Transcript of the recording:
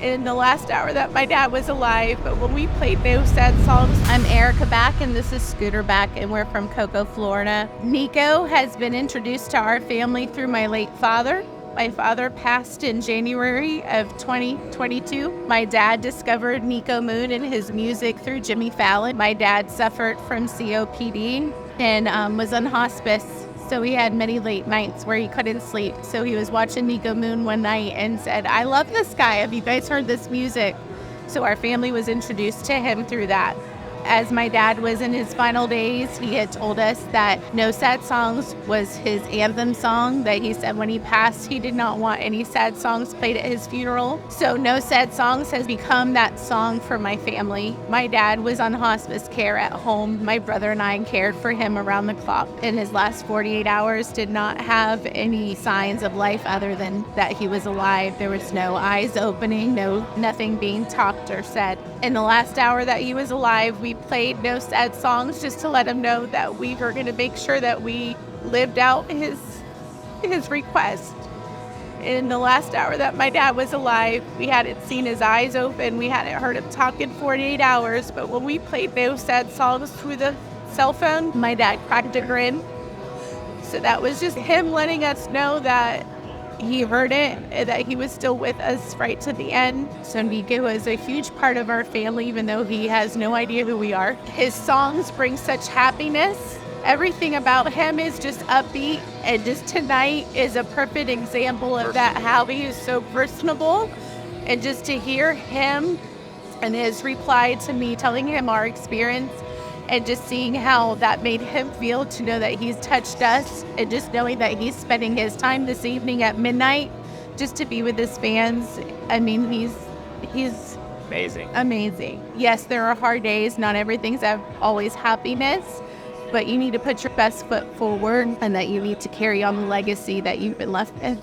in the last hour that my dad was alive, but when we played No Sad Songs. I'm Erica Back, and this is Scooter Back, and we're from Cocoa, Florida. Nico has been introduced to our family through my late father. My father passed in January of 2022. My dad discovered Nico Moon and his music through Jimmy Fallon. My dad suffered from COPD and was on hospice. So he had many late nights where he couldn't sleep. So he was watching Nico Moon one night and said, "I love this guy. Have you guys heard this music?" So our family was introduced to him through that. As my dad was in his final days, he had told us that No Sad Songs was his anthem song, that he said when he passed, he did not want any sad songs played at his funeral. So No Sad Songs has become that song for my family. My dad was on hospice care at home. My brother and I cared for him around the clock. In his last 48 hours, did not have any signs of life other than that he was alive. There was no eyes opening, nothing being talked or said. In the last hour that he was alive, we played No Sad Songs just to let him know that we were going to make sure that we lived out his request. In the last hour that my dad was alive, we hadn't seen his eyes open, we hadn't heard him talk in 48 hours, but when we played No Sad Songs through the cell phone, my dad cracked a grin. So that was just him letting us know that he heard it and that he was still with us right to the end. So Nico is a huge part of our family, even though he has no idea who we are. His songs bring such happiness. Everything about him is just upbeat, and just tonight is a perfect example of that, how he is so personable. And just to hear him and his reply to me telling him our experience, and just seeing how that made him feel, to know that he's touched us, and just knowing that he's spending his time this evening at midnight just to be with his fans. I mean, he's amazing. Yes, there are hard days. Not everything's always happiness, but you need to put your best foot forward, and that you need to carry on the legacy that you've been left with.